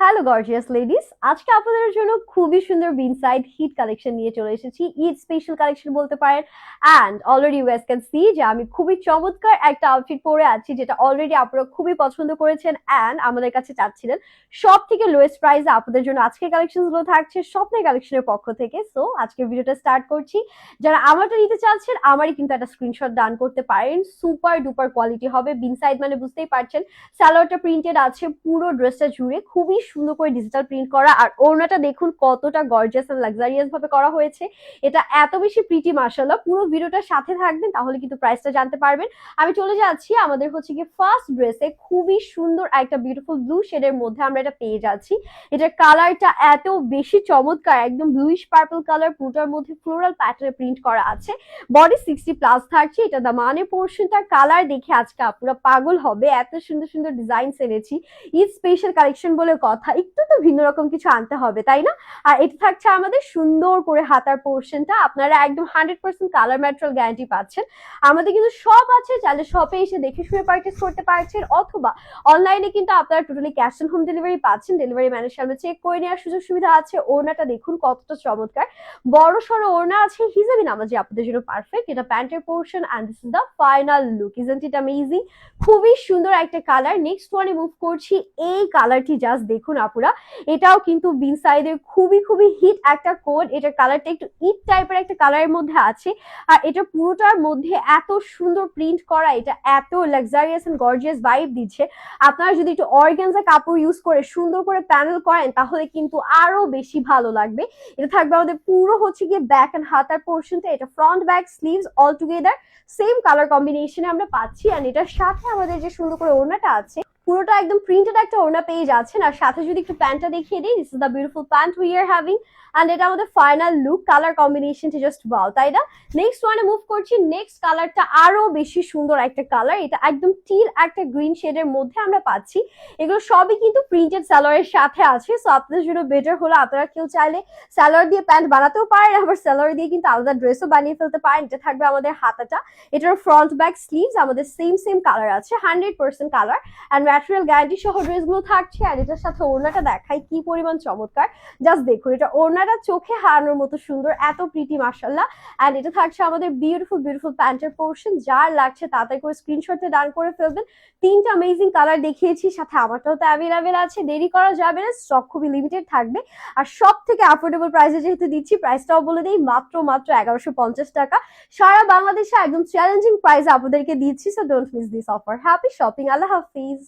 Hello gorgeous ladies, আজকে আপনাদের জন্য খুবই সুন্দর বিনসাইড হিট কালেকশন নিয়ে চলে এসেছি। ঈদ স্পেশাল কালেকশন বলতে পারেন। And already you guys can see যে আমি খুবই চমৎকার একটা আউটফিট পরে আছি, যেটা অলরেডি আপনারা খুবই পছন্দ করেছেন অ্যান্ড আমাদের কাছে চাচ্ছিলেন। সব থেকে লোয়েস্ট প্রাইসে আপনাদের জন্য আজকের কালেকশন গুলো থাকছে স্বপ্নের কালেকশনের পক্ষ থেকে। সো আজকের ভিডিওটা স্টার্ট করছি। যারা আমারটা নিতে চাচ্ছেন, আমারই কিন্তু একটা স্ক্রিনশট দান করতে পারেন। সুপার ডুপার কোয়ালিটি হবে। বিনসাইড মানে বুঝতেই পারছেন, সালোয়ারটা প্রিন্টেড আছে পুরো ড্রেসটা জুড়ে, খুবই সুন্দর করে ডিজিটাল প্রিন্ট করা। আর ওড়নাটা দেখুন কতটা গর্জিয়াস এন্ড লাক্সারিয়াস ভাবে করা হয়েছে। এটা এত বেশি প্রিটি, মাশাআল্লাহ। পুরো ভিডিওটার সাথে থাকবেন, তাহলে কিন্তু প্রাইসটা জানতে পারবেন। আমি চলে যাচ্ছি আমাদের হচ্ছে কি ফার্স্ট ড্রেসে। খুবই সুন্দর একটা বিউটিফুল ব্লু শেডের মধ্যে আমরা এটা পেয়ে যাচ্ছি। এটার কালারটা এত বেশি চমৎকার, একদম ব্লুইশ পার্পল কালার, পুরোটার মধ্যে ফ্লোরাল প্যাটার্নে প্রিন্ট করা আছে। বডি 60 প্লাস থাকছে। এটা দামানের পোর্শনটার কালার দেখে আজকে আপুরা পাগল হবে, এত সুন্দর সুন্দর ডিজাইন এনেছি। ঈদ স্পেশাল কালেকশন বলে কথা, একটু তো ভিন্ন রকম কিছু আনতে হবে, তাই না? আর এটা থাকছে আমাদের সুন্দর করে হাতার পোর্শনটা। আপনারা একদম 100% কালার ম্যাটেরিয়াল গ্যারান্টি পাচ্ছেন। আমাদের কিন্তু সব আছে, চাইলে শপে এসে দেখে শুনে পারচেজ করতে পারছেন, অথবা অনলাইনে কিন্তু আপনারা totally cash on home delivery পাচ্ছেন। ডেলিভারি ম্যানের সামনে চেক করে নেওয়ার সুযোগ সুবিধা আছে। ওড়নাটা দেখুন কতটা চমৎকার, বড় সড়ো ওড়না আছে, হিজাবি নামাজি আপনাদের জন্য পারফেক্ট। এটা প্যান্টের portion and this is the final look. Isn't it amazing? খুবই সুন্দর একটা কালার। নেক্সট ওয়ানে মুভ করছি। এই কালারটি জাস্ট দেখুন আপুরা, এটাও কিন্তু বিনসাইডের খুবই খুবই হিট একটা কোড। এটার কালারটা একটু ইট টাইপের একটা কালারের মধ্যে আছে। আর এটা পুরোটার মধ্যে এত সুন্দর প্রিন্ট করা, এটা এত লাক্সারিয়াস এন্ড গর্জিয়াস ভাইব দিচ্ছে। আপনারা যদি একটু অর্গানজা কাপড় ইউজ করে সুন্দর করে প্যানেল করেন, তাহলে কিন্তু আরো বেশি ভালো লাগবে। এটা থাকবে আমাদের পুরো হচ্ছে গিয়ে ব্যাক এন্ড হাতার পোর্শনটা। এটা front back sleeves all together same colour কম্বিনেশনে আমরা পাচ্ছি। আর এটার সাথে আমাদের যে সুন্দর করে ওড়নাটা আছে, পুরোটা একদম প্রিন্টেড একটা ওড়না পেয়ে যাচ্ছেন। আর সাথে যদি একটু প্যান্টটা দেখিয়ে দিই, this is the beautiful pant we are having. And এটা আমাদের ফাইনাল লুক। কালার কম্বিনেশনটা জাস্ট ওয়াও, তাই না? নেক্সট ওয়ানে মুভ করছি। নেক্সট কালারটা আরো বেশি সুন্দর একটা কালার। এটা একদম টিল একটা গ্রিন শেডের মধ্যে আমরা পাচ্ছি। এগুলো সবই কিন্তু প্রিন্টেড সালোয়ারের সাথে আছে। সো আপনাদের জন্য বেটার হলো, আপনারা কেউ চাইলে সালোয়ার দিয়ে প্যান্ট বানাতেও পারেন, আবার সালোয়ার দিয়ে কিন্তু আলাদা ড্রেসও বানিয়ে ফেলতে পারেন। এটা থাকবে আমাদের হাতাটা। এটার ফ্রন্ট ব্যাক স্লিভস আমাদের সেম কালার আছে, 100% কালার এন্ড ম্যাটেরিয়াল গ্যারান্টি সহ ড্রেসগুলো থাকছে। আর এটার সাথে ওড়নাটা দেখাই কি পরিমাণ চমৎকার, জাস্ট দেখুন। এটা ওড়নাটা চোখে হারানোর মতো সুন্দর, এত প্রিটি, মাশাআল্লাহ। এন্ড এটা থাকছে আমাদের বিউটিফুল বিউটিফুল প্যান্টের পোর্শন। যার লাগছে তাড়াতাড়ি করে স্ক্রিনশটে ডান করে ফেলবেন। তিনটা অ্যামেজিং কালার দেখিয়েছি, সাথে আমারটাও তো অ্যাভেলেবেল আছে। দেরি করা যাবে না, স্টক খুবই লিমিটেড থাকবে। আর সব থেকে অ্যাফোর্ডেবল প্রাইসে যেহেতু দিচ্ছি, প্রাইসটাও বলে দিই, মাত্র 1150 টাকা। সারা বাংলাদেশে একদম চ্যালেঞ্জিং প্রাইস আপনাদেরকে দিচ্ছি। So don't miss this offer. Happy shopping, Allah Hafiz.